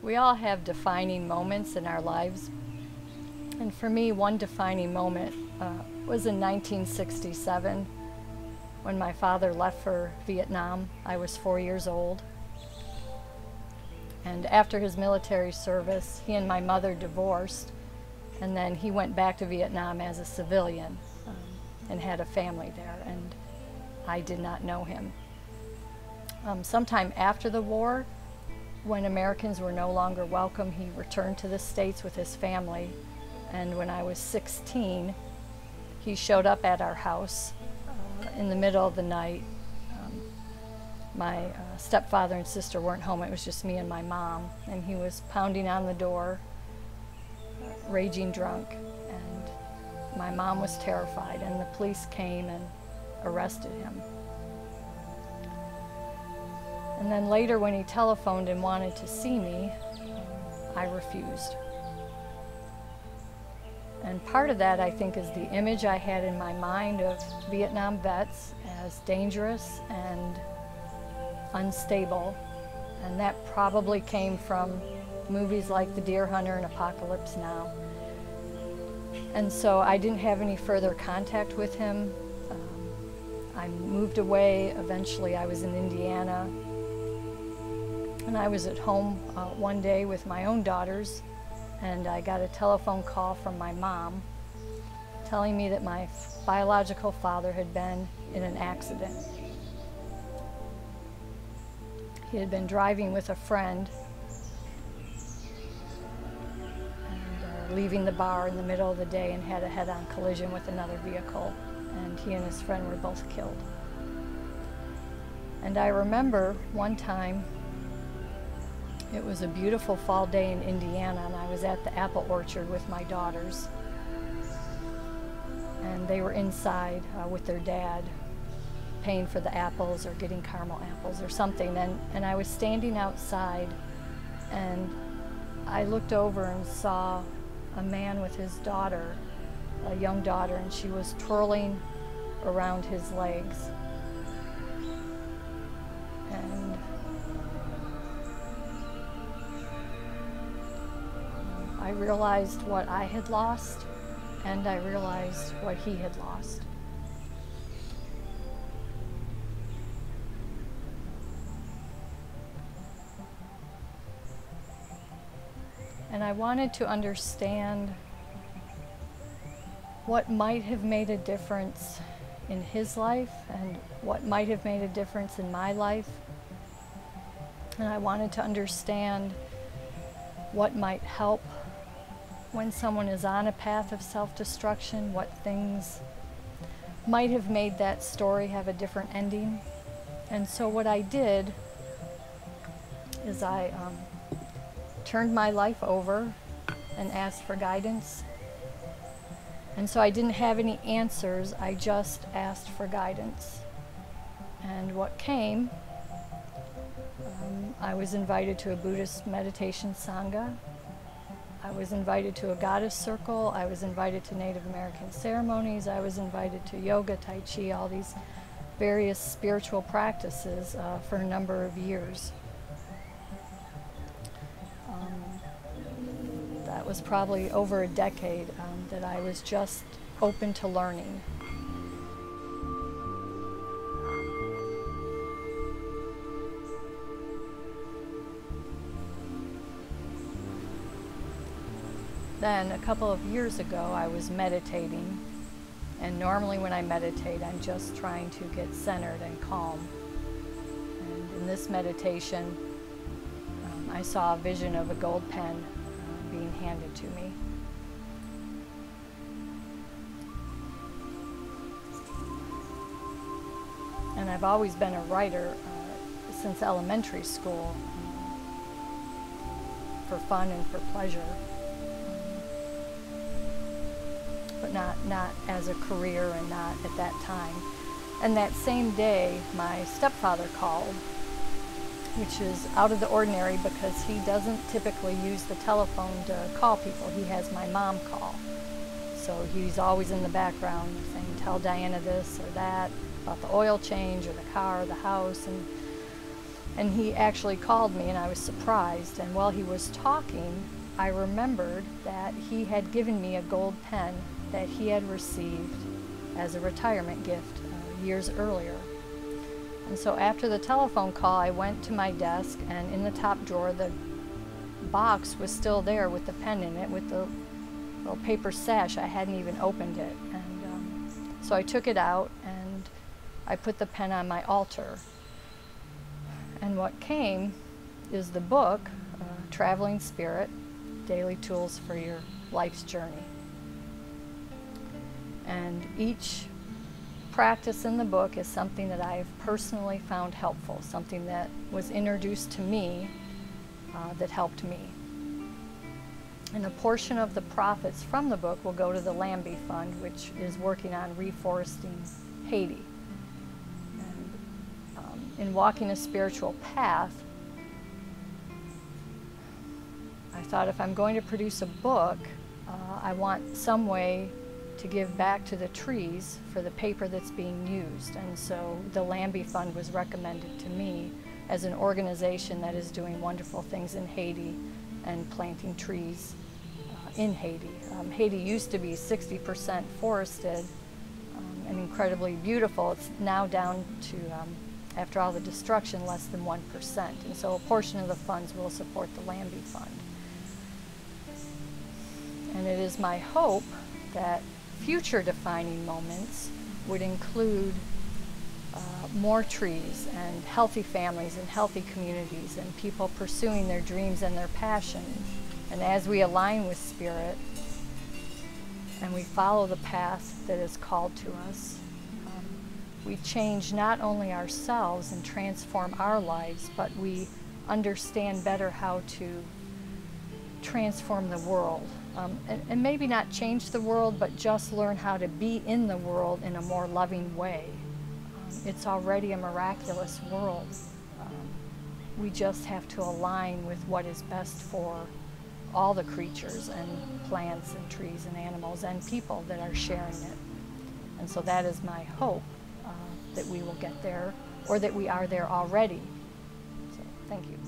We all have defining moments in our lives. And for me, one defining moment was in 1967 when my father left for Vietnam. I was 4 years old. And after his military service, he and my mother divorced, and then he went back to Vietnam as a civilian and had a family there, and I did not know him. Sometime after the war, when Americans were no longer welcome, he returned to the States with his family, and when I was 16, he showed up at our house in the middle of the night. My stepfather and sister weren't home. It was just me and my mom, and he was pounding on the door, raging drunk, and my mom was terrified, and the police came and arrested him. And then later, when he telephoned and wanted to see me, I refused. And part of that, I think, is the image I had in my mind of Vietnam vets as dangerous and unstable, and that probably came from movies like The Deer Hunter and Apocalypse Now. And so I didn't have any further contact with him. I moved away. Eventually I was in Indiana, and I was at home one day with my own daughters, and I got a telephone call from my mom telling me that my biological father had been in an accident. He had been driving with a friend and leaving the bar in the middle of the day and had a head-on collision with another vehicle, and he and his friend were both killed. And I remember one time, it was a beautiful fall day in Indiana, and I was at the apple orchard with my daughters, and they were inside with their dad, paying for the apples or getting caramel apples or something, and I was standing outside, and I looked over and saw a man with his daughter, a young daughter, and she was twirling around his legs. And I realized what I had lost, and I realized what he had lost. And I wanted to understand what might have made a difference in his life and what might have made a difference in my life. And I wanted to understand what might help when someone is on a path of self-destruction, what things might have made that story have a different ending. And so what I did is I turned my life over and asked for guidance. And so I didn't have any answers, I just asked for guidance. And what came, I was invited to a Buddhist meditation sangha. I was invited to a goddess circle. I was invited to Native American ceremonies. I was invited to yoga, tai chi, all these various spiritual practices for a number of years. That was probably over a decade that I was just open to learning. Then a couple of years ago I was meditating, and normally when I meditate I'm just trying to get centered and calm. And in this meditation I saw a vision of a gold pen being handed to me. And I've always been a writer since elementary school, for fun and for pleasure, but not as a career and not at that time. And that same day my stepfather called, which is out of the ordinary because he doesn't typically use the telephone to call people. He has my mom call. So he's always in the background saying, tell Diana this or that, about the oil change or the car or the house. And And he actually called me, and I was surprised. And while he was talking, I remembered that he had given me a gold pen that he had received as a retirement gift years earlier. And so after the telephone call, I went to my desk, and in the top drawer, the box was still there with the pen in it, with the little paper sash. I hadn't even opened it. And so I took it out, and I put the pen on my altar. And what came is the book, Traveling Spirit, Daily Tools for Your Life's Journey. And each practice in the book is something that I have personally found helpful, something that was introduced to me that helped me. And a portion of the profits from the book will go to the Lambie Fund, which is working on reforesting Haiti. In walking a spiritual path, I thought if I'm going to produce a book, I want some way to give back to the trees for the paper that's being used. And so the Lambie Fund was recommended to me as an organization that is doing wonderful things in Haiti and planting trees in Haiti. Haiti used to be 60% forested and incredibly beautiful. It's now down to after all the destruction, less than 1%. And so a portion of the funds will support the Lambie Fund. And it is my hope that future defining moments would include more trees and healthy families and healthy communities and people pursuing their dreams and their passions. And as we align with Spirit and we follow the path that is called to us, we change not only ourselves and transform our lives, but we understand better how to transform the world. And maybe not change the world, but just learn how to be in the world in a more loving way. It's already a miraculous world. We just have to align with what is best for all the creatures and plants and trees and animals and people that are sharing it. And so that is my hope. That we will get there, or that we are there already. So, thank you.